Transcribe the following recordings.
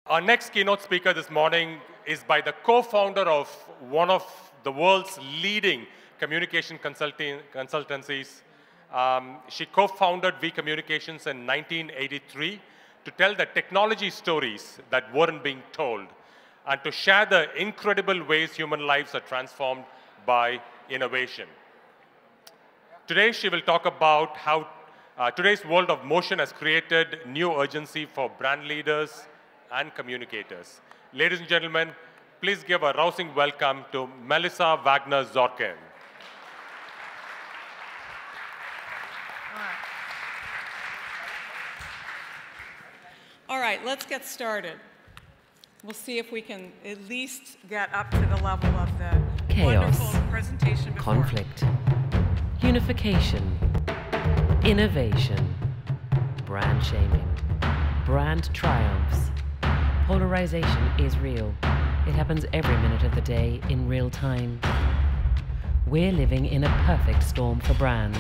Our next keynote speaker this morning is by the co-founder of one of the world's leading communication consultancies. She co-founded V Communications in 1983 to tell the technology stories that weren't being told and to share the incredible ways human lives are transformed by innovation. Today, she will talk about how today's world of motion has created new urgency for brand leaders and communicators. Ladies and gentlemen, please give a rousing welcome to Melissa Waggener Zorkin. All right, let's get started. We'll see if we can at least get up to the level of the Chaos, wonderful presentation before. conflict, unification, innovation, brand shaming, brand triumphs. Polarization is real. It happens every minute of the day in real time. We're living in a perfect storm for brands.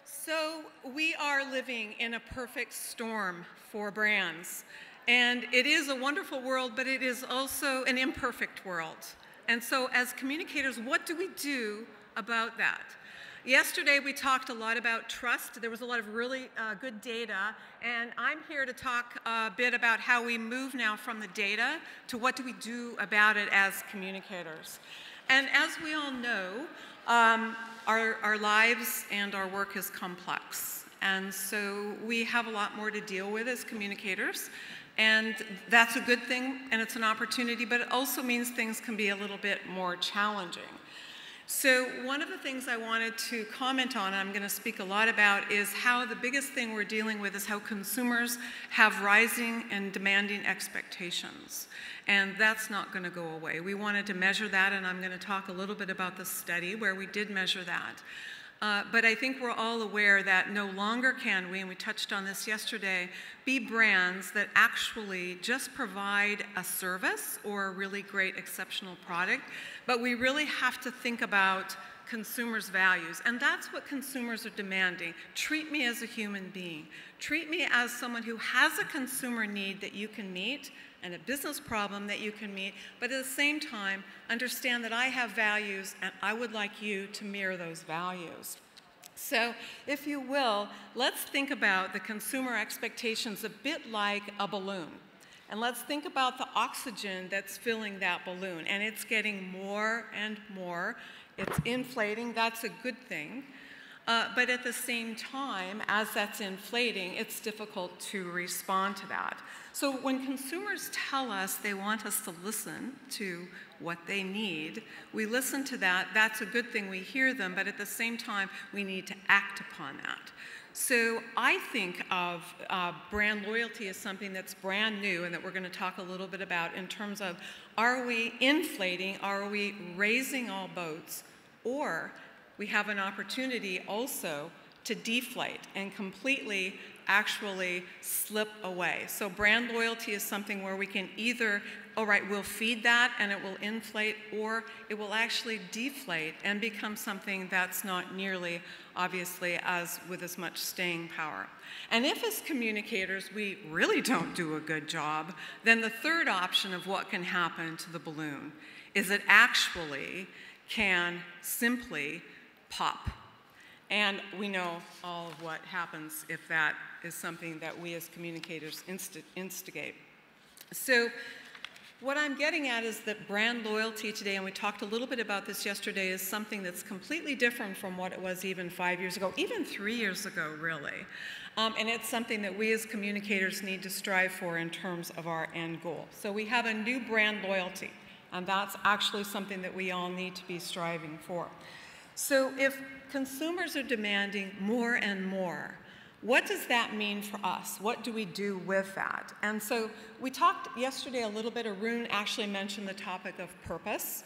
So we are living in a perfect storm for brands. And it is a wonderful world, but it is also an imperfect world. And so as communicators, what do we do about that? Yesterday, we talked a lot about trust. There was a lot of really good data, and I'm here to talk a bit about how we move now from the data to what do we do about it as communicators. And as we all know, our lives and our work is complex. And so we have a lot more to deal with as communicators. And that's a good thing, and it's an opportunity, but it also means things can be a little bit more challenging. So one of the things I wanted to comment on, and I'm going to speak a lot about, is how the biggest thing we're dealing with is how consumers have rising and demanding expectations. And that's not going to go away. We wanted to measure that, and I'm going to talk a little bit about the study where we did measure that. But I think we're all aware that no longer can we, and we touched on this yesterday, be brands that actually just provide a service or a really great, exceptional product, but we really have to think about consumers' values. And that's what consumers are demanding. Treat me as a human being. Treat me as someone who has a consumer need that you can meet and a business problem that you can meet, but at the same time, understand that I have values and I would like you to mirror those values. So, if you will, let's think about the consumer expectations a bit like a balloon. And let's think about the oxygen that's filling that balloon. And it's getting more and more. It's inflating. That's a good thing. But at the same time, as that's inflating, it's difficult to respond to that. So when consumers tell us they want us to listen to what they need, we listen to that. That's a good thing. We hear them. But at the same time, we need to act upon that. So I think of brand loyalty as something that's brand new and that we're going to talk a little bit about in terms of, are we inflating, are we raising all boats, or we have an opportunity also to deflate and completely actually slip away. So brand loyalty is something where we can either, all right, we'll feed that and it will inflate, or it will actually deflate and become something that's not nearly, obviously, with as much staying power. And if as communicators we really don't do a good job, then the third option of what can happen to the balloon is it actually can simply pop. And we know all of what happens if that is something that we as communicators instigate. So what I'm getting at is that brand loyalty today, and we talked a little bit about this yesterday, is something that's completely different from what it was even 5 years ago, even 3 years ago, really. And it's something that we as communicators need to strive for in terms of our end goal. So we have a new brand loyalty, and that's actually something that we all need to be striving for. So if consumers are demanding more and more, what does that mean for us? What do we do with that? And so we talked yesterday a little bit, Arun actually mentioned the topic of purpose.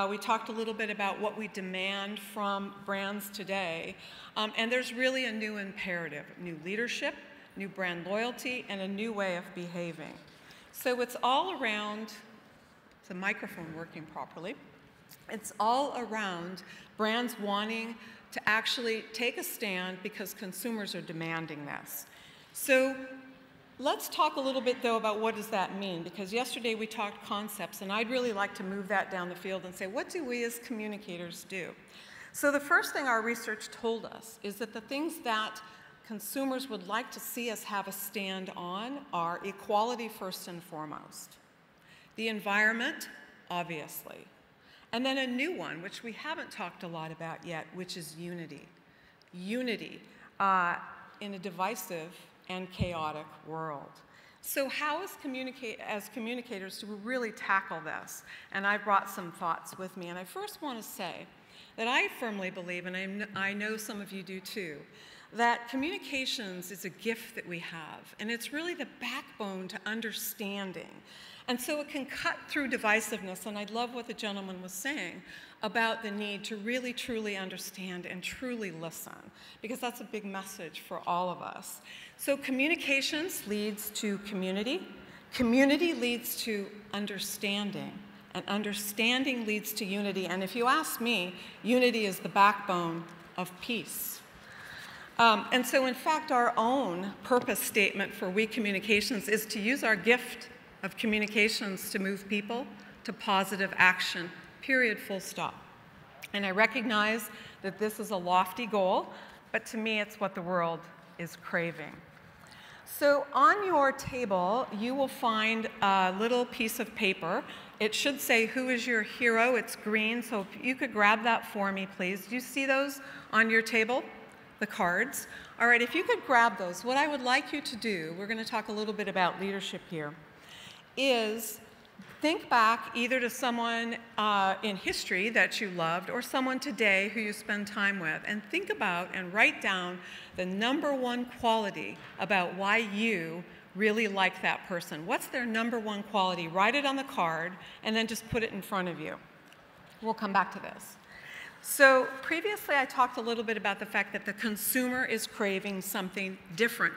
We talked a little bit about what we demand from brands today. And there's really a new imperative, new leadership, new brand loyalty, and a new way of behaving. So it's all around, is the microphone working properly? It's all around brands wanting to actually take a stand because consumers are demanding this. So let's talk a little bit, though, about what does that mean, because yesterday we talked concepts, and I'd really like to move that down the field and say, what do we as communicators do? So the first thing our research told us is that the things that consumers would like to see us have a stand on are equality first and foremost, the environment, obviously, and then a new one, which we haven't talked a lot about yet, which is unity. Unity in a divisive and chaotic world. So how as communicators do we really tackle this? And I brought some thoughts with me. And I first want to say that I firmly believe, and I know some of you do too, that communications is a gift that we have, and it's really the backbone to understanding. And so it can cut through divisiveness, and I love what the gentleman was saying about the need to really, truly understand and truly listen, because that's a big message for all of us. So communications leads to community, community leads to understanding, and understanding leads to unity. And if you ask me, unity is the backbone of peace. And so, in fact, our own purpose statement for We Communications is to use our gift of communications to move people to positive action, period, full stop. And I recognize that this is a lofty goal, but to me, it's what the world is craving. So on your table, you will find a little piece of paper. It should say, who is your hero? It's green, so if you could grab that for me, please. Do you see those on your table? The cards. All right, if you could grab those, what I would like you to do, we're going to talk a little bit about leadership here, is think back either to someone in history that you loved or someone today who you spend time with, and think about and write down the #1 quality about why you really like that person. What's their #1 quality? Write it on the card and then just put it in front of you. We'll come back to this. So previously I talked a little bit about the fact that the consumer is craving something different.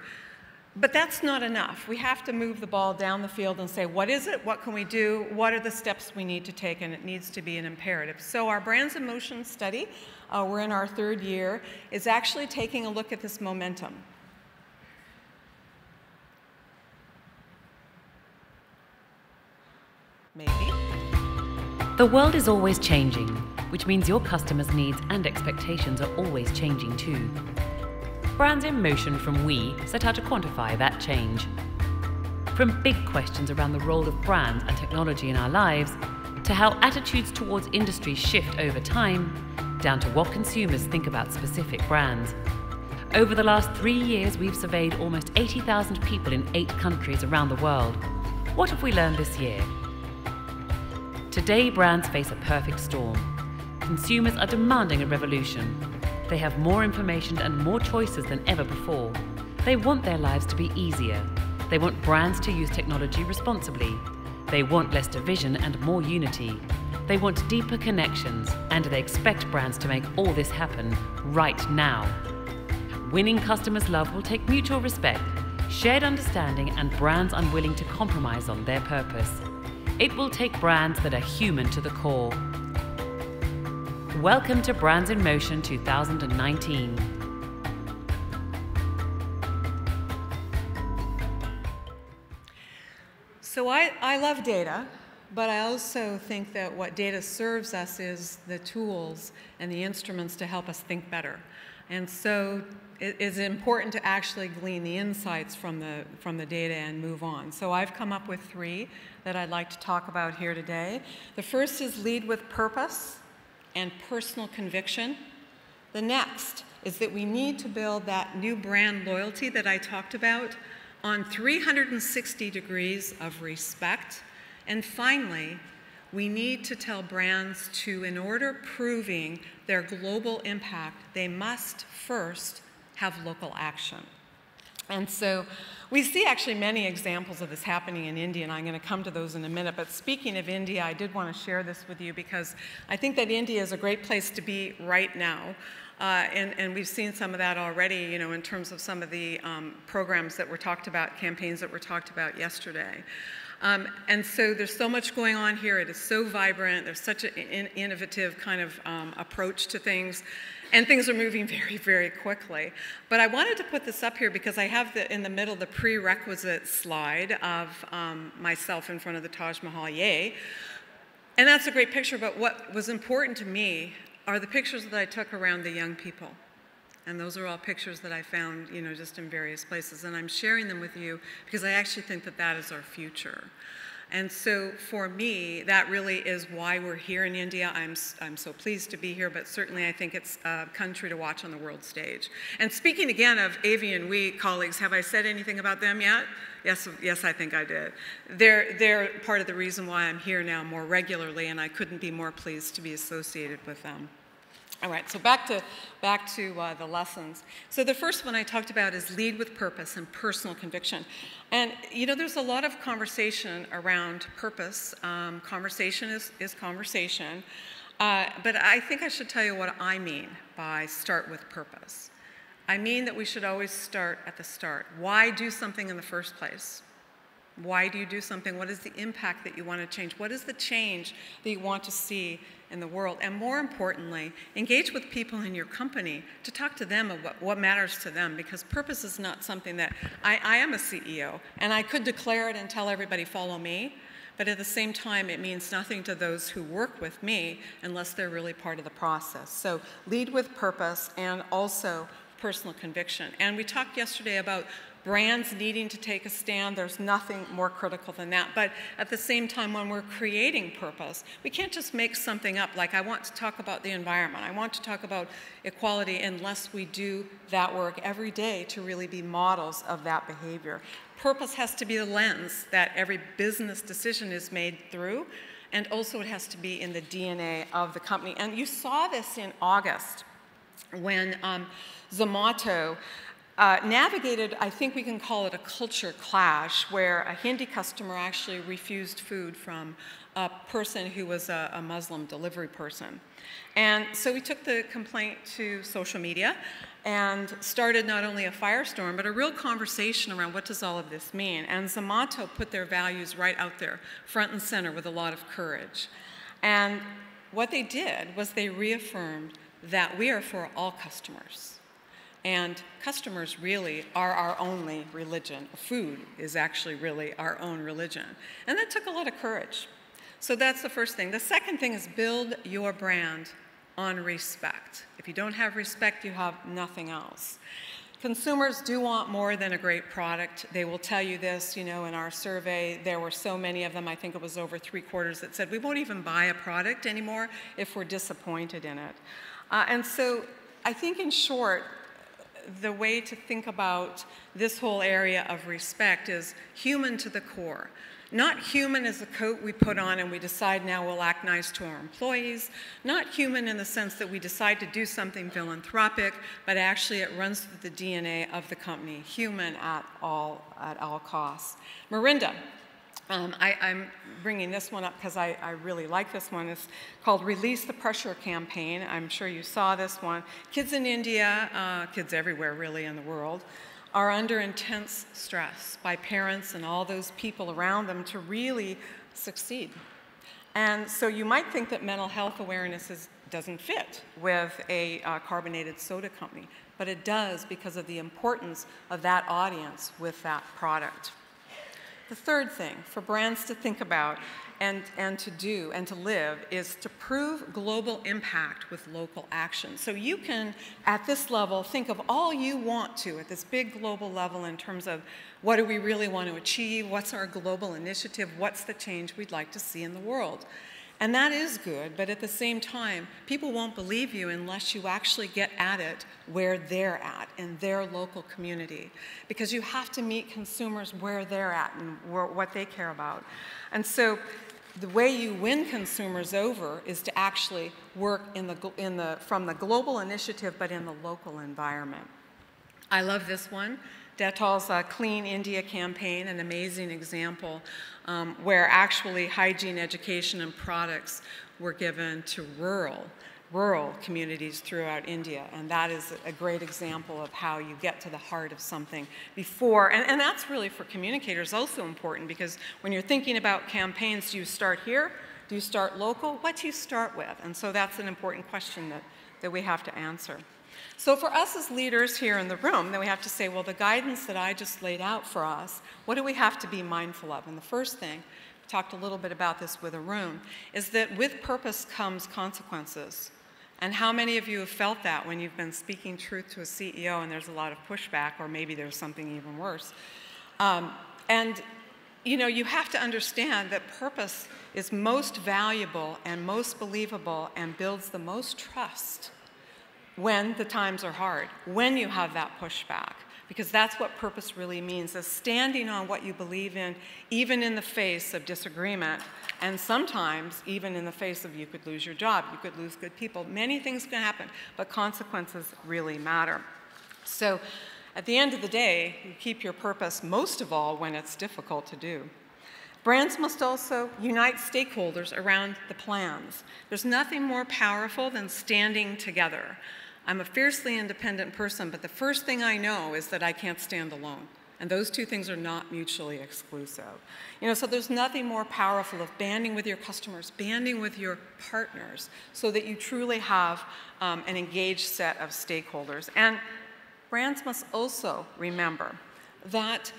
But that's not enough. We have to move the ball down the field and say, what is it? What can we do? What are the steps we need to take? And it needs to be an imperative. So our Brands in Motion study, we're in our 3rd year, is actually taking a look at this momentum. Maybe. The world is always changing, which means your customers' needs and expectations are always changing too. Brands in Motion from We set out to quantify that change. From big questions around the role of brands and technology in our lives, to how attitudes towards industries shift over time, down to what consumers think about specific brands. Over the last 3 years, we've surveyed almost 80,000 people in 8 countries around the world. What have we learned this year? Today, brands face a perfect storm. Consumers are demanding a revolution. They have more information and more choices than ever before. They want their lives to be easier. They want brands to use technology responsibly. They want less division and more unity. They want deeper connections, and they expect brands to make all this happen right now. Winning customers' love will take mutual respect, shared understanding, and brands unwilling to compromise on their purpose. It will take brands that are human to the core. Welcome to Brands in Motion 2019. So I love data, but I also think that what data serves us is the tools and the instruments to help us think better. And so it is important to actually glean the insights from the data and move on. So I've come up with 3 that I'd like to talk about here today. The first is lead with purpose and personal conviction. The next is that we need to build that new brand loyalty that I talked about on 360 degrees of respect. And finally, we need to tell brands to, in order proving their global impact, they must first have local action. And so we see actually many examples of this happening in India, and I'm going to come to those in a minute. But speaking of India, I did want to share this with you because I think that India is a great place to be right now. And we've seen some of that already, you know, in terms of some of the programs that were talked about, campaigns that were talked about yesterday. And so there's so much going on here. It is so vibrant. There's such an innovative kind of approach to things. And things are moving very, very quickly. But I wanted to put this up here because I have in the middle the prerequisite slide of myself in front of the Taj Mahal, yay. And that's a great picture, but what was important to me are the pictures that I took around the young people. And those are all pictures that I found, you know, just in various places. And I'm sharing them with you because I actually think that that is our future. And so for me, that really is why we're here in India. I'm so pleased to be here, but certainly I think it's a country to watch on the world stage. And speaking again of Avian Wheat colleagues, have I said anything about them yet? Yes, I think I did. They're part of the reason why I'm here now more regularly, and I couldn't be more pleased to be associated with them. All right, so back to the lessons. So the first one I talked about is lead with purpose and personal conviction. And you know, there's a lot of conversation around purpose. Conversation is conversation. But I think I should tell you what I mean by start with purpose. I mean that we should always start at the start. Why do something in the first place? Why do you do something? What is the impact that you want to change? What is the change that you want to see in the world? And more importantly, engage with people in your company to talk to them about what matters to them, because purpose is not something that I am a CEO, and I could declare it and tell everybody follow me, but at the same time, it means nothing to those who work with me unless they're really part of the process. So lead with purpose and also personal conviction. And we talked yesterday about brands needing to take a stand. There's nothing more critical than that. But at the same time, when we're creating purpose, we can't just make something up like I want to talk about the environment, I want to talk about equality, unless we do that work every day to really be models of that behavior. Purpose has to be the lens that every business decision is made through, and also it has to be in the DNA of the company. And you saw this in August when Zomato navigated, I think we can call it a culture clash, where a Hindi customer actually refused food from a person who was a Muslim delivery person. And so we took the complaint to social media and started not only a firestorm, but a real conversation around what does all of this mean. And Zomato put their values right out there, front and center, with a lot of courage. And what they did was they reaffirmed that we are for all customers. And customers really are our only religion. Food is actually really our own religion. And that took a lot of courage. So that's the first thing. The second thing is build your brand on respect. If you don't have respect, you have nothing else. Consumers do want more than a great product. They will tell you this, you know, in our survey, there were so many of them, I think it was over 3/4 that said, we won't even buy a product anymore if we're disappointed in it. And so I think in short, the way to think about this whole area of respect is human to the core. Not human as a coat we put on and we decide now we'll act nice to our employees. Not human in the sense that we decide to do something philanthropic, but actually it runs through the DNA of the company. Human at all costs. Mirinda. I'm bringing this one up because I really like this one. It's called Release the Pressure Campaign. I'm sure you saw this one. Kids in India, kids everywhere really in the world, are under intense stress by parents and all those people around them to really succeed. And so you might think that mental health awareness doesn't fit with a carbonated soda company, but it does because of the importance of that audience with that product. The third thing for brands to think about and to do and to live is to prove global impact with local action. So you can, at this level, think of all you want to at this big global level in terms of what do we really want to achieve, what's our global initiative, what's the change we'd like to see in the world. And that is good, but at the same time, people won't believe you unless you actually get at it where they're at, in their local community. Because you have to meet consumers where they're at and what they care about. And so the way you win consumers over is to actually work from the global initiative, but in the local environment. I love this one. Dettol's Clean India campaign, an amazing example where actually hygiene education and products were given to rural rural communities throughout India. And that is a great example of how you get to the heart of something before. And that's really for communicators also important, because when you're thinking about campaigns, do you start here? Do you start local? What do you start with? And so that's an important question that we have to answer. So for us as leaders here in the room, then we have to say, well, the guidance that I just laid out for us, what do we have to be mindful of? And the first thing, we talked a little bit about this with Arun, is that with purpose comes consequences. And how many of you have felt that when you've been speaking truth to a CEO and there's a lot of pushback, or maybe there's something even worse? And you know, you have to understand that purpose is most valuable and most believable and builds the most trust when the times are hard, when you have that pushback. Because that's what purpose really means, is standing on what you believe in, even in the face of disagreement, and sometimes even in the face of you could lose your job, you could lose good people. Many things can happen, but consequences really matter. So at the end of the day, you keep your purpose, most of all when it's difficult to do. Brands must also unite stakeholders around the plans. There's nothing more powerful than standing together. I'm a fiercely independent person, but the first thing I know is that I can't stand alone. And those two things are not mutually exclusive. You know, so there's nothing more powerful of banding with your customers, banding with your partners, so that you truly have an engaged set of stakeholders. And brands must also remember that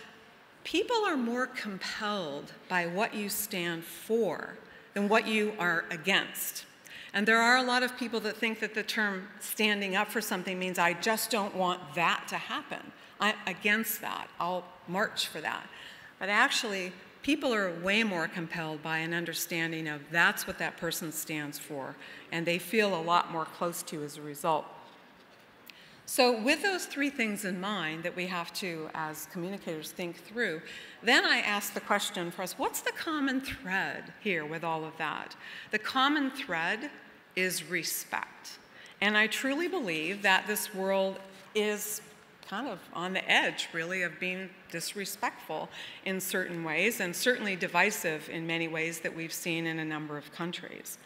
people are more compelled by what you stand for than what you are against. And there are a lot of people that think that the term standing up for something means I just don't want that to happen. I'm against that. I'll march for that. But actually, people are way more compelled by an understanding of that's what that person stands for, and they feel a lot more close to as a result. So with those three things in mind that we have to, as communicators, think through, then I ask the question for us, what's the common thread here with all of that? The common thread is respect. And I truly believe that this world is kind of on the edge, really, of being disrespectful in certain ways, and certainly divisive in many ways that we've seen in a number of countries.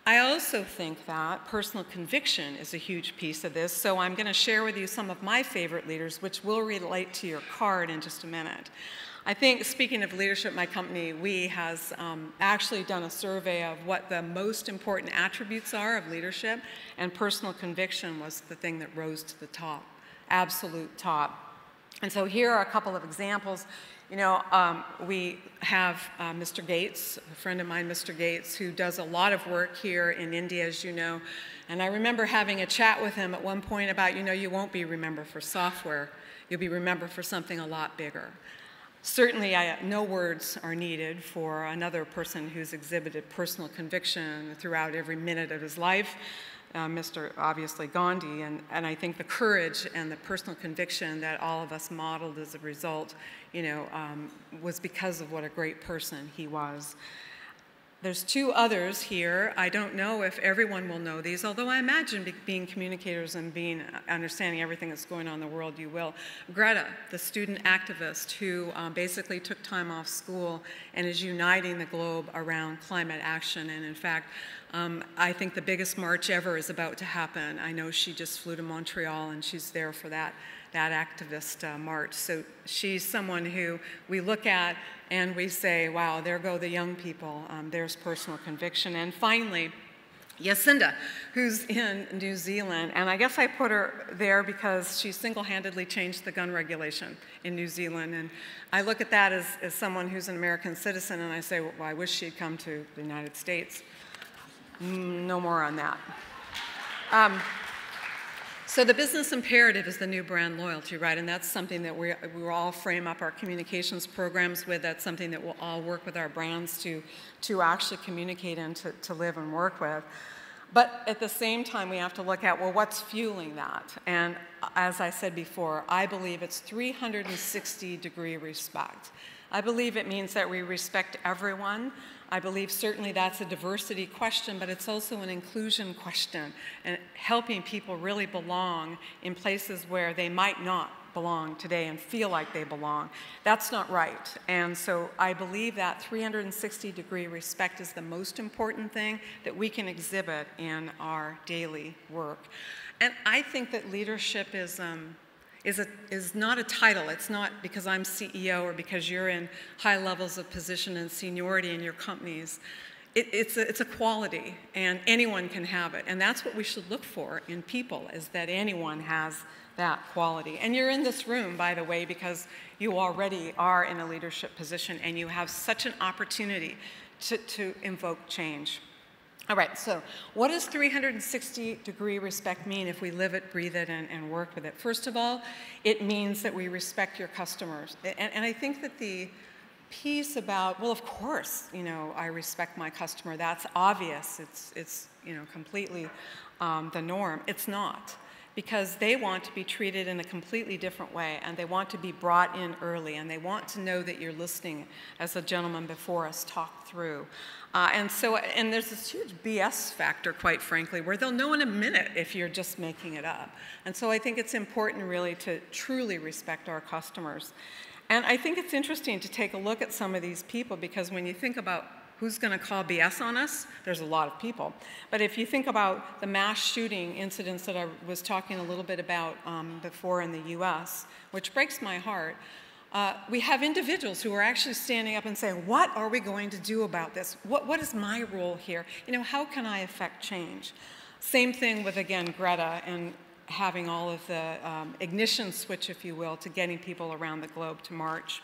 I also think that personal conviction is a huge piece of this, so I'm going to share with you some of my favorite leaders, which will relate to your card in just a minute. I think, speaking of leadership, my company, We, has actually done a survey of what the most important attributes are of leadership, and personal conviction was the thing that rose to the top, absolute top. And so here are a couple of examples. You know, we have Mr. Gates, a friend of mine, Mr. Gates, who does a lot of work here in India, as you know. And I remember having a chat with him at one point about, you know, you won't be remembered for software. You'll be remembered for something a lot bigger. Certainly, no words are needed for another person who's exhibited personal conviction throughout every minute of his life. Mr. obviously Gandhi, and I think the courage and the personal conviction that all of us modeled as a result, you know, was because of what a great person he was. There's two others here. I don't know if everyone will know these, although I imagine being communicators and understanding everything that's going on in the world, you will. Greta, the student activist who basically took time off school and is uniting the globe around climate action. And in fact, I think the biggest march ever is about to happen. I know she just flew to Montreal and she's there for that activist march. So she's someone who we look at and we say, wow, there go the young people. There's personal conviction. And finally, Jacinda, who's in New Zealand. And I guess I put her there because she single-handedly changed the gun regulation in New Zealand. And I look at that as someone who's an American citizen, and I say, well, I wish she'd come to the United States. No more on that. So the business imperative is the new brand loyalty, right? And that's something that we all frame up our communications programs with. That's something that we'll all work with our brands to actually communicate and to live and work with. But at the same time, we have to look at, well, what's fueling that? And as I said before, I believe it's 360-degree respect. I believe it means that we respect everyone. I believe certainly that's a diversity question, but it's also an inclusion question, and helping people really belong in places where they might not belong today and feel like they belong. That's not right. And so I believe that 360-degree respect is the most important thing that we can exhibit in our daily work. And I think that leadership is not a title. It's not because I'm CEO or because you're in high levels of position and seniority in your companies. It's a quality, and anyone can have it. And that's what we should look for in people, is that anyone has that quality. And you're in this room, by the way, because you already are in a leadership position and you have such an opportunity to invoke change. All right, so what does 360-degree respect mean if we live it, breathe it, and work with it? First of all, it means that we respect your customers. And I think that the piece about, well, of course, I respect my customer. That's obvious. It's completely the norm. It's not, because they want to be treated in a completely different way, and they want to be brought in early, and they want to know that you're listening, as the gentleman before us talked through. And there's this huge BS factor, quite frankly, where they'll know in a minute if you're just making it up. And so I think it's important really to truly respect our customers. And I think it's interesting to take a look at some of these people, because when you think about who's going to call BS on us, there's a lot of people. But if you think about the mass shooting incidents that I was talking a little bit about before in the US, which breaks my heart, we have individuals who are actually standing up and saying, what are we going to do about this? What is my role here? How can I affect change? Same thing with, again, Greta and having all of the ignition switch, if you will, to getting people around the globe to march.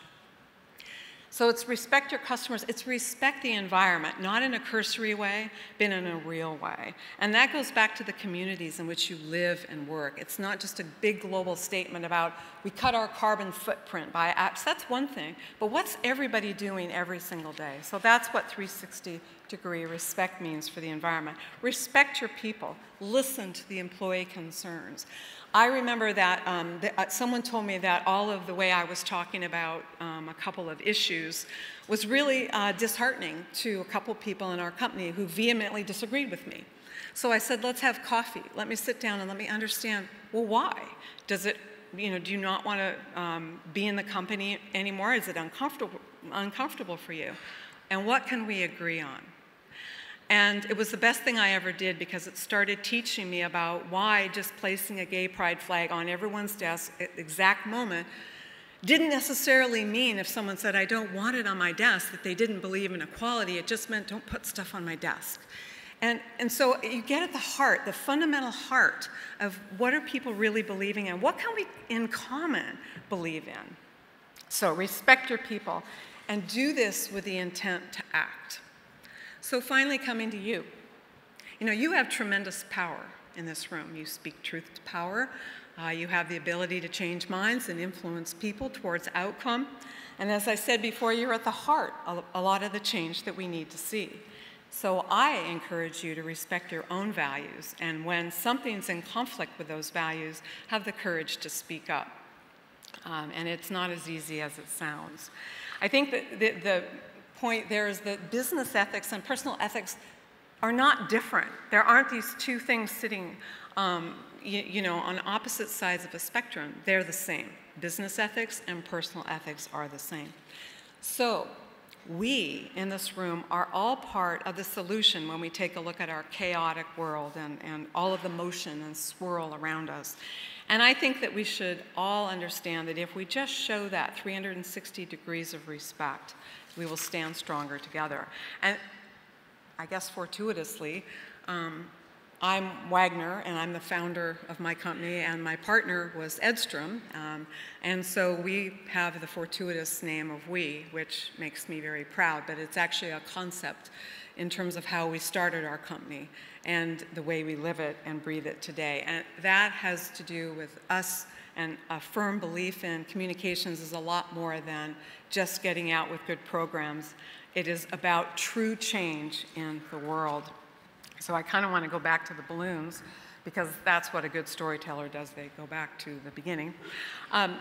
So it's respect your customers, it's respect the environment, not in a cursory way, but in a real way. And that goes back to the communities in which you live and work. It's not just a big global statement about we cut our carbon footprint by apps. That's one thing, but what's everybody doing every single day? So that's what 360-degree respect means for the environment. Respect your people, listen to the employee concerns. I remember that someone told me that all of the way I was talking about a couple of issues was really disheartening to a couple people in our company who vehemently disagreed with me. So I said, let's have coffee. Let me sit down and let me understand, well, why? Does it, do you not want to be in the company anymore? Is it uncomfortable for you? And what can we agree on? And it was the best thing I ever did, because it started teaching me about why just placing a gay pride flag on everyone's desk at the exact moment didn't necessarily mean, if someone said, I don't want it on my desk, that they didn't believe in equality. It just meant, don't put stuff on my desk. And so you get at the heart, the fundamental heart of what are people really believing in? What can we in common believe in? So respect your people and do this with the intent to act. So finally, coming to you. You have tremendous power in this room. You speak truth to power. You have the ability to change minds and influence people towards outcome. And as I said before, you're at the heart of a lot of the change that we need to see. So I encourage you to respect your own values. And when something's in conflict with those values, have the courage to speak up. And it's not as easy as it sounds. I think that the point there is that business ethics and personal ethics are not different. There aren't these two things sitting on opposite sides of a spectrum. They're the same. Business ethics and personal ethics are the same. So we in this room are all part of the solution when we take a look at our chaotic world and all of the motion and swirl around us. And I think that we should all understand that if we just show that 360 degrees of respect, we will stand stronger together. And I guess fortuitously, I'm Waggener, and I'm the founder of my company, and my partner was Edstrom. And so we have the fortuitous name of we, which makes me very proud, but it's actually a concept in terms of how we started our company and the way we live it and breathe it today. And that has to do with us, and a firm belief in communications is a lot more than just getting out with good programs. It is about true change in the world. So I kind of want to go back to the balloons because that's what a good storyteller does. They go back to the beginning.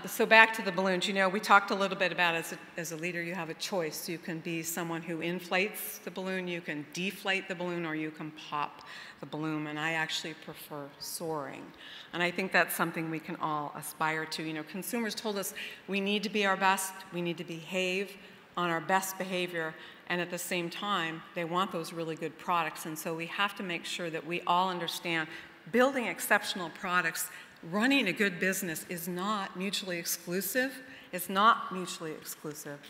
So back to the balloons. You know, we talked a little bit about as a leader, you have a choice. You can be someone who inflates the balloon, you can deflate the balloon, or you can pop the balloon. And I actually prefer soaring. And I think that's something we can all aspire to. You know, consumers told us we need to be our best, we need to behave on our best behavior, and at the same time, they want those really good products. And so we have to make sure that we all understand building exceptional products, running a good business is not mutually exclusive. It's not mutually exclusive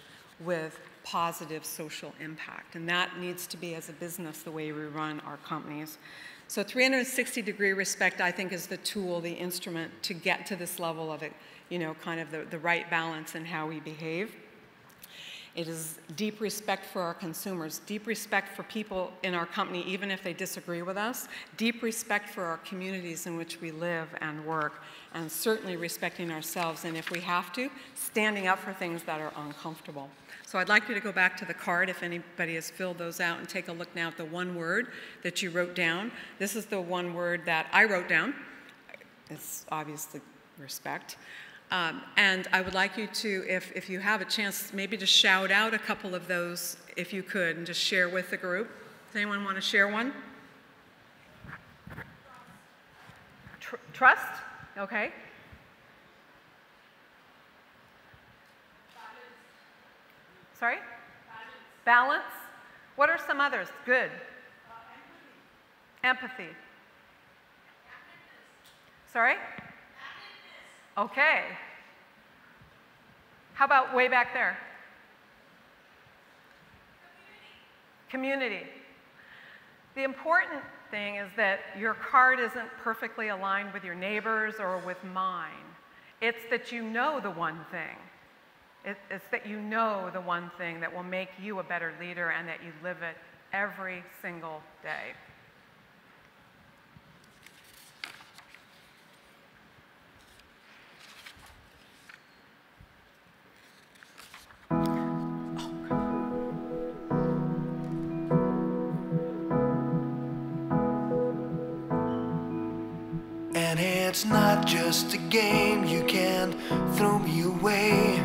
with positive social impact. And that needs to be, as a business, the way we run our companies. So 360-degree respect, I think, is the tool, the instrument to get to this level of it, you know, kind of the right balance in how we behave. It is deep respect for our consumers, deep respect for people in our company, even if they disagree with us, deep respect for our communities in which we live and work, and certainly respecting ourselves, and if we have to, standing up for things that are uncomfortable. So I'd like you to go back to the card, if anybody has filled those out, and take a look now at the one word that you wrote down. This is the one word that I wrote down. It's obviously respect. And I would like you to, if you have a chance, maybe to shout out a couple of those, if you could, and just share with the group. Does anyone want to share one? Trust? Okay. Sorry? Balance. What are some others? Good. Empathy. Sorry? Okay. How about way back there? Community. The important thing is that your card isn't perfectly aligned with your neighbors or with mine. It's that you know the one thing. It's that you know the one thing that will make you a better leader and that you live it every single day. And it's not just a game, you can't throw me away.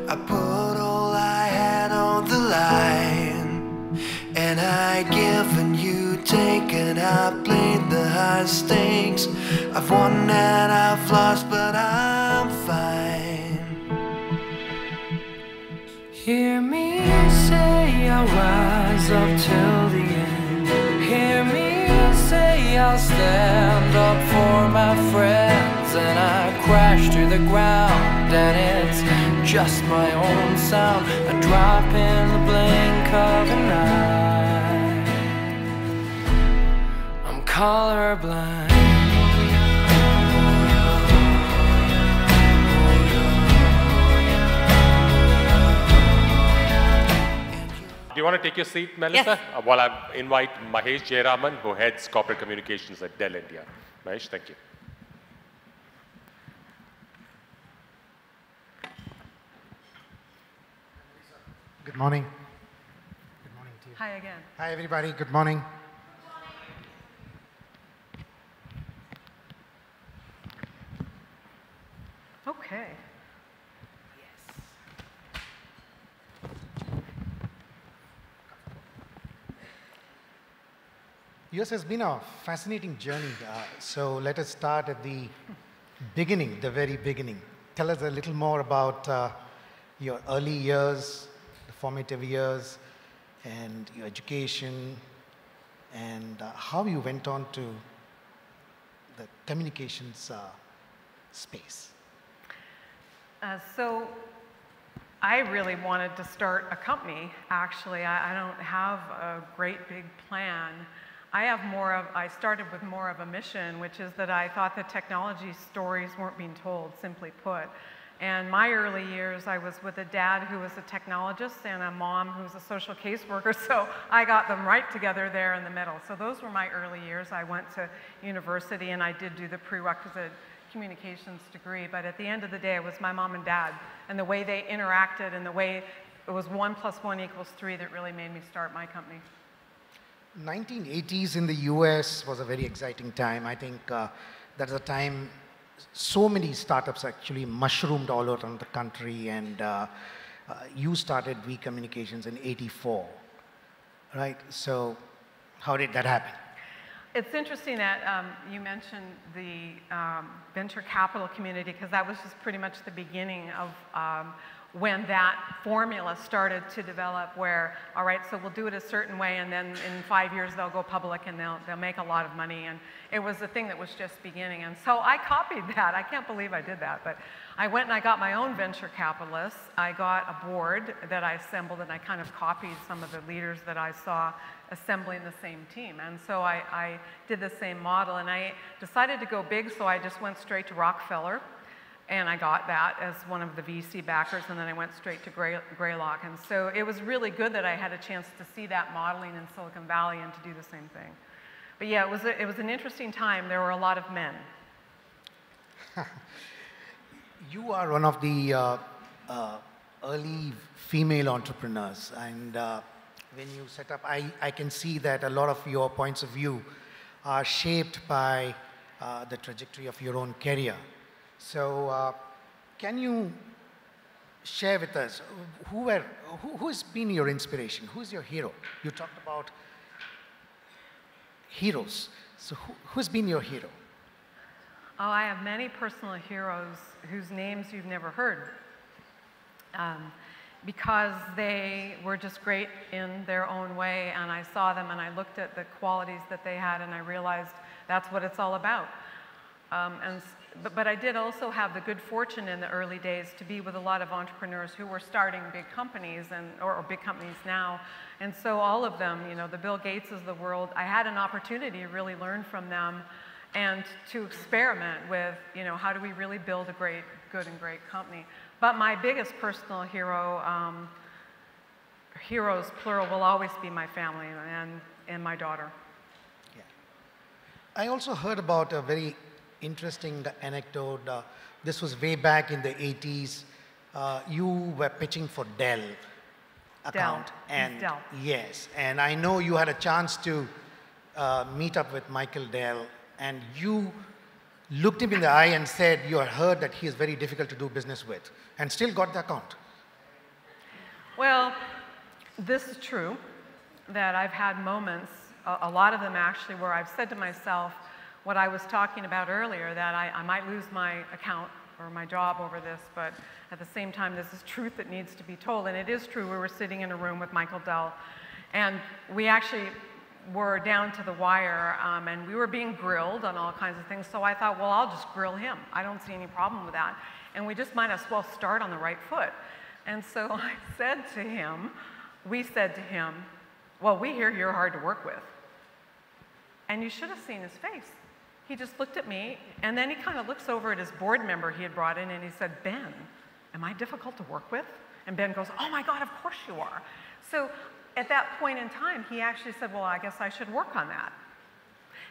I put all I had on the line, and I given you taken. I played the high stakes. I've won and I've lost, but I'm fine. Hear me say I'll rise up till the end. Hear me say I'll stand up for my friends, and I crash to the ground, and it's just my own sound, a drop in the blink of an eye. I'm colorblind. Do you want to take your seat, Melissa? Yes. While I invite Mahesh Jayaram, who heads corporate communications at Dell India. Mahesh, thank you. Good morning. Good morning to you. Hi again. Hi, everybody. Good morning. Okay. Yours has been a fascinating journey. So let us start at the beginning, the very beginning. Tell us a little more about your early years, the formative years, and your education, and how you went on to the communications space. So I really wanted to start a company, actually. I don't have a great big plan. I started with more of a mission, which is that I thought the technology stories weren't being told, simply put. And my early years, I was with a dad who was a technologist and a mom who was a social caseworker, so I got them right together there in the middle. So those were my early years. I went to university and I did do the prerequisite communications degree, but at the end of the day, it was my mom and dad and the way they interacted and the way it was 1 + 1 = 3 that really made me start my company. 1980s in the US was a very exciting time. I think that's a time so many startups actually mushroomed all around the country, and you started V Communications in '84, right? So how did that happen? It's interesting that you mentioned the venture capital community, because that was just pretty much the beginning of when that formula started to develop, where, all right, so we'll do it a certain way, and then in 5 years they'll go public and they'll make a lot of money. And it was a thing that was just beginning. And so I copied that. I can't believe I did that, but I went and I got my own venture capitalists. I got a board that I assembled, and I kind of copied some of the leaders that I saw assembling the same team. And so I did the same model, and I decided to go big, so I just went straight to Rockefeller. And I got that as one of the VC backers, and then I went straight to Greylock. And so it was really good that I had a chance to see that modeling in Silicon Valley and to do the same thing. But yeah, it was an interesting time. There were a lot of men. You are one of the early female entrepreneurs, and when you set up, I can see that a lot of your points of view are shaped by the trajectory of your own career. So can you share with us who has been your inspiration? Who's your hero? You talked about heroes. So who's been your hero? Oh, I have many personal heroes whose names you've never heard, because they were just great in their own way, and I saw them and I looked at the qualities that they had, and I realized that's what it's all about. But I did also have the good fortune in the early days to be with a lot of entrepreneurs who were starting big companies, or big companies now. And so all of them, you know, the Bill Gates of the world, I had an opportunity to really learn from them and to experiment with, you know, how do we really build a good and great company. But my biggest personal hero, heroes plural, will always be my family and my daughter. Yeah. I also heard about a very interesting anecdote. This was way back in the 80s. You were pitching for Dell account. Dell. And Dell. Yes, and I know you had a chance to meet up with Michael Dell, and you looked him in the eye and said you had heard that he is very difficult to do business with, and still got the account. Well, this is true, that I've had moments, a lot of them actually, where I've said to myself, what I was talking about earlier, that I might lose my account or my job over this, but at the same time, this is truth that needs to be told. And it is true. We were sitting in a room with Michael Dell, and we actually were down to the wire, and we were being grilled on all kinds of things. So I thought, well, I'll just grill him. I don't see any problem with that. And we just might as well start on the right foot. And so I said to him, we said to him, well, we hear you're hard to work with. And you should have seen his face. He just looked at me, and then he kind of looks over at his board member he had brought in, and he said, Ben, am I difficult to work with? And Ben goes, oh my God, of course you are. So at that point in time, he actually said, well, I guess I should work on that.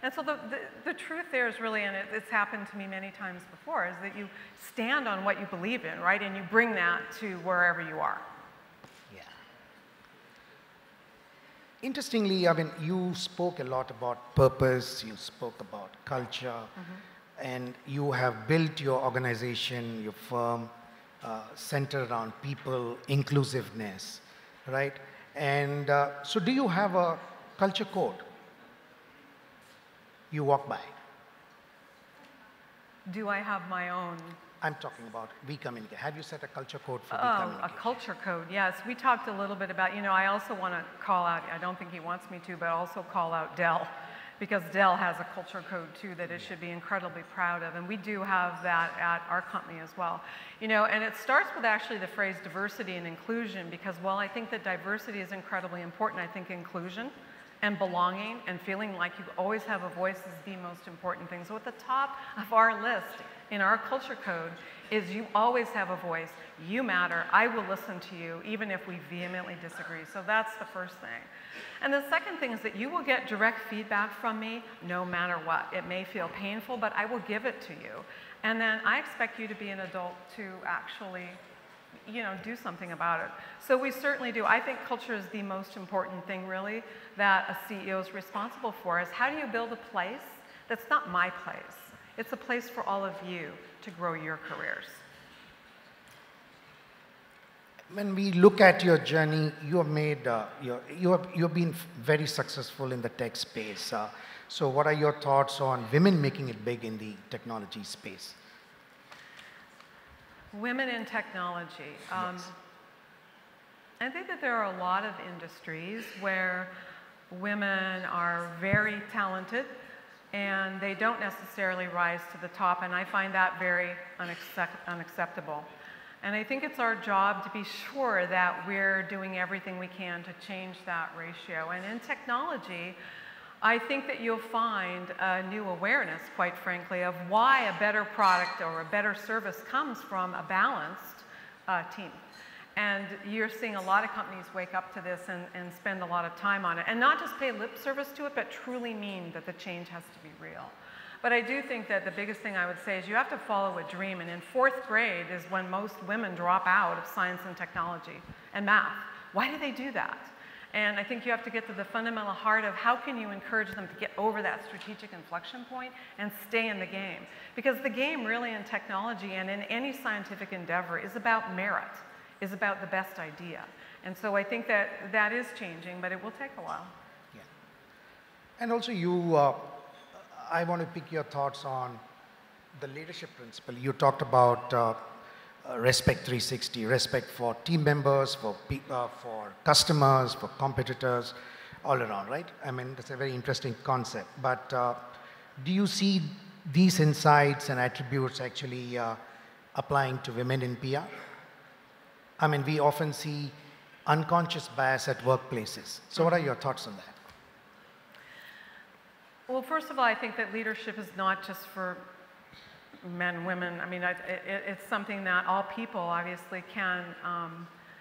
And so the truth there is really, and it's happened to me many times before, is that you stand on what you believe in, right? And you bring that to wherever you are. Yeah. Interestingly, I mean, you spoke a lot about purpose, you spoke about culture, and you have built your organization, your firm, centered around people, inclusiveness, right? And so do you have a culture code you walk by? Do I have my own? I'm talking about V Communicate. Have you set a culture code for V Oh, Communicate? a culture code, yes. We talked a little bit about, you know, I also want to call out, I don't think he wants me to, but also call out Dell, because Dell has a culture code too that it should be incredibly proud of, and we do have that at our company as well. You know, and it starts with actually the phrase diversity and inclusion, because while I think that diversity is incredibly important, I think inclusion and belonging and feeling like you always have a voice is the most important thing. So at the top of our list in our culture code is you always have a voice, you matter, I will listen to you, even if we vehemently disagree. So that's the first thing. And the second thing is that you will get direct feedback from me no matter what. It may feel painful, but I will give it to you. And then I expect you to be an adult to actually do something about it. So we certainly do. I think culture is the most important thing, really, that a CEO is responsible for, is how do you build a place that's not my place? It's a place for all of you to grow your careers. When we look at your journey, you have made, you have been very successful in the tech space. So what are your thoughts on women making it big in the technology space? Women in technology. Yes. I think that there are a lot of industries where women are very talented and they don't necessarily rise to the top, and I find that very unacceptable. And I think it's our job to be sure that we're doing everything we can to change that ratio. And in technology, I think that you'll find a new awareness, quite frankly, of why a better product or a better service comes from a balanced team. And you're seeing a lot of companies wake up to this and spend a lot of time on it. And not just pay lip service to it, but truly mean that the change has to be real. But I do think that the biggest thing I would say is you have to follow a dream. And in 4th grade is when most women drop out of science and technology and math. Why do they do that? And I think you have to get to the fundamental heart of how can you encourage them to get over that strategic inflection point and stay in the game. Because the game really in technology and in any scientific endeavor is about merit, is about the best idea. And so I think that that is changing, but it will take a while. Yeah. And also I want to pick your thoughts on the leadership principle. You talked about respect 360, respect for team members, for customers, for competitors, all around, right? I mean, that's a very interesting concept. But do you see these insights and attributes actually applying to women in PR? I mean, we often see unconscious bias at workplaces. So what are your thoughts on that? Well, first of all, I think that leadership is not just for men and women. I mean, it's something that all people obviously can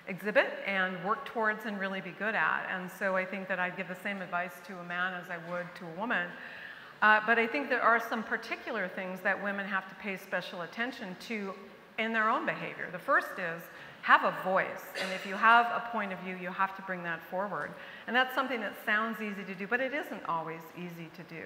exhibit and work towards and really be good at. And so I think that I'd give the same advice to a man as I would to a woman. But I think there are some particular things that women have to pay special attention to in their own behavior. The first is have a voice, and if you have a point of view, you have to bring that forward. And that's something that sounds easy to do, but it isn't always easy to do.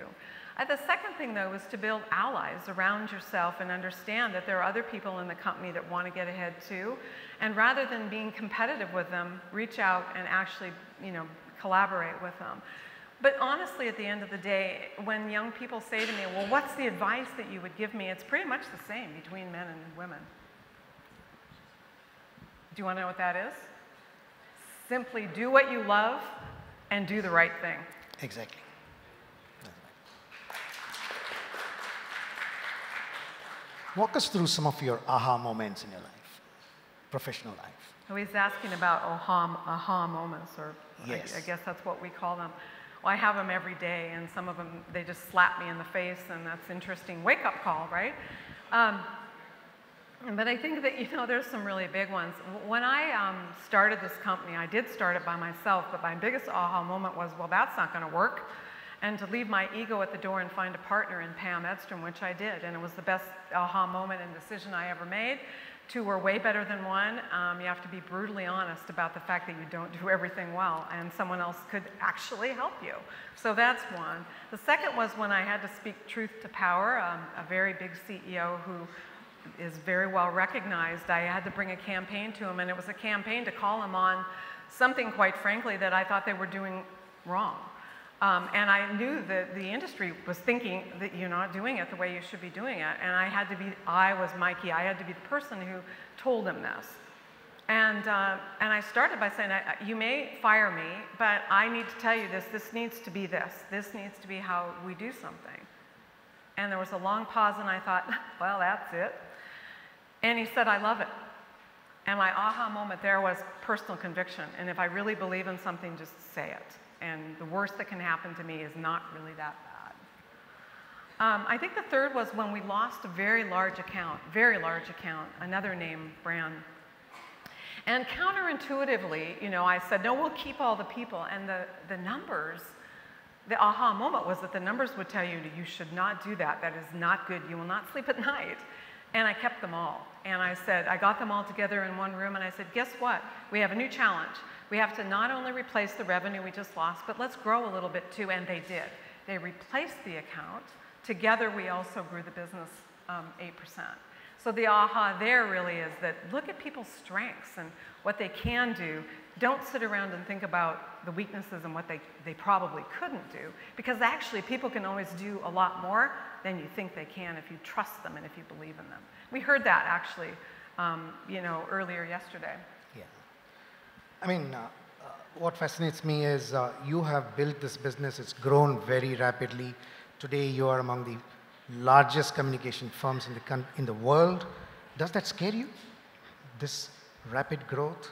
The second thing, though, is to build allies around yourself and understand that there are other people in the company that want to get ahead too. And rather than being competitive with them, reach out and actually, collaborate with them. But honestly, at the end of the day, when young people say to me, well, what's the advice that you would give me? It's pretty much the same between men and women. Do you want to know what that is? Simply do what you love and do the right thing. Exactly. Walk us through some of your aha moments in your life, professional life. Oh, he's asking about aha moments, or yes. I guess that's what we call them. Well, I have them every day, and some of them, they just slap me in the face, and that's interesting. Wake-up call, right? But I think that, there's some really big ones. When I started this company, I did start it by myself, but my biggest aha moment was, well, that's not going to work. And to leave my ego at the door and find a partner in Pam Edstrom, which I did. And it was the best aha moment and decision I ever made. 2 were way better than 1. You have to be brutally honest about the fact that you don't do everything well, and someone else could actually help you. So that's one. The second was when I had to speak truth to power, a very big CEO who is very well recognized. I had to bring a campaign to him, and it was a campaign to call him on something, quite frankly, that I thought they were doing wrong. And I knew that the industry was thinking that you're not doing it the way you should be doing it. And I was Mikey. I had to be the person who told him this. And I started by saying, you may fire me, but I need to tell you this. This needs to be this. This needs to be how we do something. And there was a long pause, and I thought, well, that's it. And he said, I love it. And my aha moment there was personal conviction. And if I really believe in something, just say it. And the worst that can happen to me is not really that bad. I think the third was when we lost a very large account, another name brand. And counterintuitively, I said, no, we'll keep all the people. And the numbers, the aha moment was that the numbers would tell you, you should not do that. That is not good. You will not sleep at night. And I kept them all. And I said, I got them all together in one room and I said, guess what? We have a new challenge. We have to not only replace the revenue we just lost, but let's grow a little bit too, and they did. They replaced the account. Together, we also grew the business 8%. So the aha there really is that look at people's strengths and what they can do. Don't sit around and think about the weaknesses and what they probably couldn't do, because actually people can always do a lot more than you think they can if you trust them and if you believe in them. We heard that actually, you know, earlier yesterday. Yeah. I mean, what fascinates me is you have built this business. It's grown very rapidly. Today, you are among the largest communication firms in the world. Does that scare you, this rapid growth?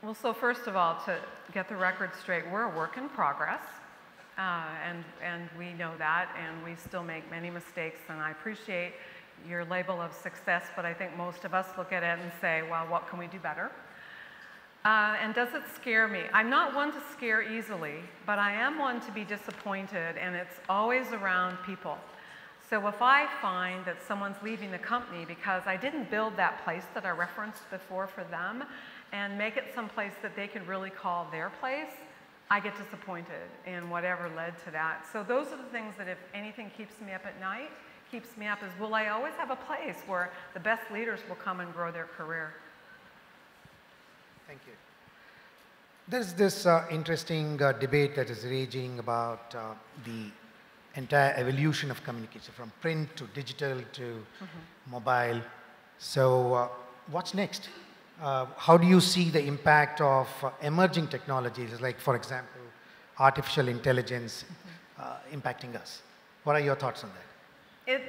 Well, so first of all, to get the record straight, we're a work in progress, and we know that, and we still make many mistakes, and I appreciate your label of success, but I think most of us look at it and say, well, what can we do better? And does it scare me? I'm not one to scare easily, but I am one to be disappointed, and it's always around people. So if I find that someone's leaving the company because I didn't build that place that I referenced before for them and make it someplace that they can really call their place, I get disappointed in whatever led to that. So those are the things that if anything keeps me up at night, keeps me up is, will I always have a place where the best leaders will come and grow their career? Thank you. There's this interesting debate that is raging about the entire evolution of communication, from print to digital to mobile. So what's next? How do you see the impact of emerging technologies, like, for example, artificial intelligence impacting us? What are your thoughts on that?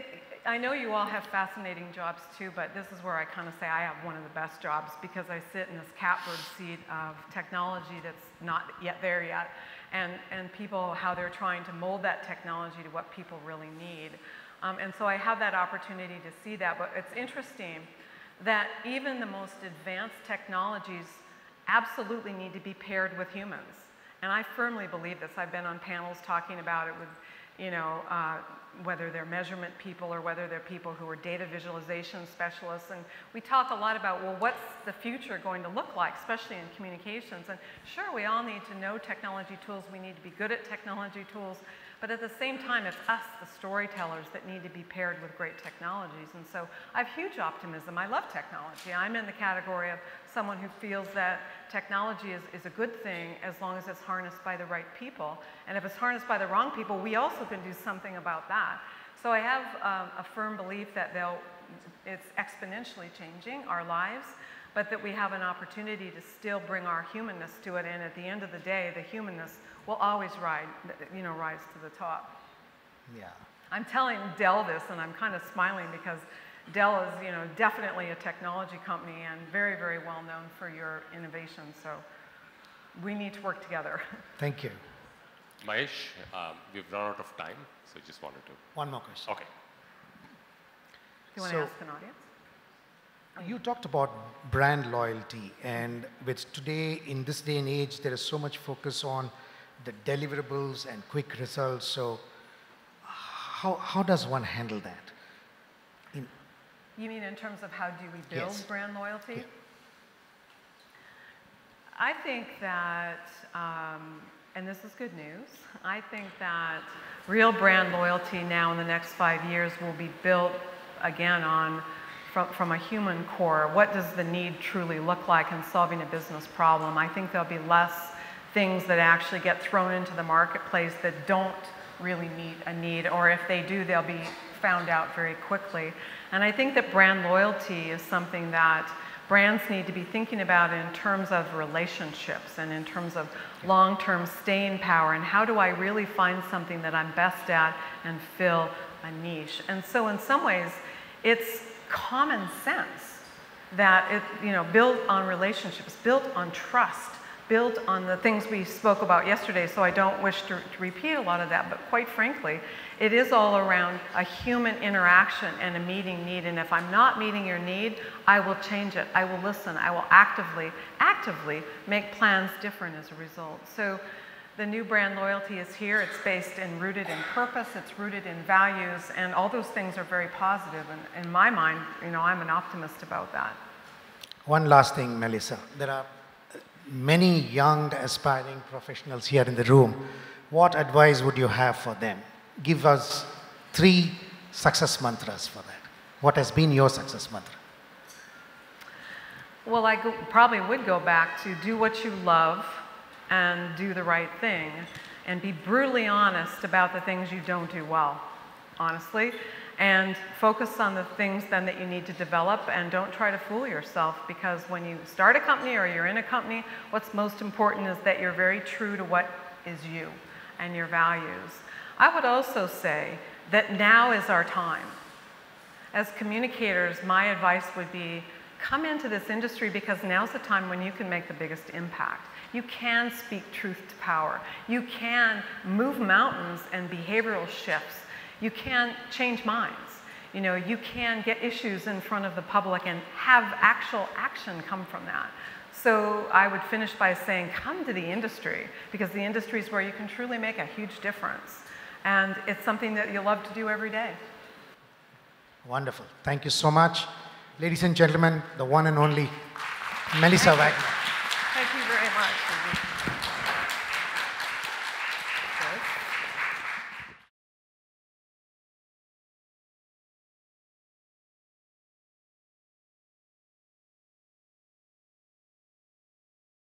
I know you all have fascinating jobs too, but this is where I kind of say I have one of the best jobs, because I sit in this catbird seat of technology that's not yet there yet, and people, how they're trying to mold that technology to what people really need. And so I have that opportunity to see that, but it's interesting that even the most advanced technologies absolutely need to be paired with humans. And I firmly believe this. I've been on panels talking about it with, you know, whether they're measurement people or whether they're people who are data visualization specialists. And we talk a lot about, well, what's the future going to look like, especially in communications? And sure, we all need to know technology tools. We need to be good at technology tools. But at the same time, it's us, the storytellers, that need to be paired with great technologies. And so I have huge optimism. I love technology. I'm in the category of someone who feels that technology is a good thing as long as it's harnessed by the right people. And if it's harnessed by the wrong people, we also can do something about that. So I have a firm belief that it's exponentially changing our lives, but that we have an opportunity to still bring our humanness to it. And at the end of the day, the humanness will always rise to the top. Yeah. I'm telling Dell this, and I'm kind of smiling because Dell is, you know, definitely a technology company and very, very well known for your innovation. So we need to work together. Thank you. Mahesh, we've run out of time, so just wanted to. One more question. Okay. Do you want to ask an audience? You talked about brand loyalty, and which today, in this day and age, there is so much focus on the deliverables and quick results. So how does one handle that? You mean in terms of how do we build brand loyalty? Yeah. I think that, and this is good news, I think that real brand loyalty now in the next 5 years will be built again on from a human core. What does the need truly look like in solving a business problem? I think there'll be less things that actually get thrown into the marketplace that don't really meet a need, or if they do, they'll be found out very quickly. And I think that brand loyalty is something that brands need to be thinking about in terms of relationships and in terms of long-term staying power, and how do I really find something that I'm best at and fill a niche. And so in some ways, it's common sense that it, you know, built on relationships, built on trust, built on the things we spoke about yesterday, so I don't wish to repeat a lot of that, but quite frankly, it is all around a human interaction and a meeting need, and if I'm not meeting your need, I will change it, I will listen, I will actively make plans different as a result. So The new brand loyalty is here. It's based and rooted in purpose. It's rooted in values, and all those things are very positive. And in my mind, you know, I'm an optimist about that. One last thing, Melissa. There are many young aspiring professionals here in the room. What advice would you have for them? Give us 3 success mantras for that. What has been your success mantra? Well, I probably would go back to do what you love and do the right thing, and be brutally honest about the things you don't do well, honestly, and focus on the things then that you need to develop, and don't try to fool yourself, because when you start a company or you're in a company, what's most important is that you're very true to what is you and your values. I would also say that now is our time. As communicators, my advice would be, come into this industry because now's the time when you can make the biggest impact. You can speak truth to power. You can move mountains and behavioral shifts. You can change minds. You know, you can get issues in front of the public and have actual action come from that. So I would finish by saying, come to the industry, because the industry is where you can truly make a huge difference. And it's something that you love to do every day. Wonderful. Thank you so much. Ladies and gentlemen, the one and only Melissa Waggener. Thank you very much.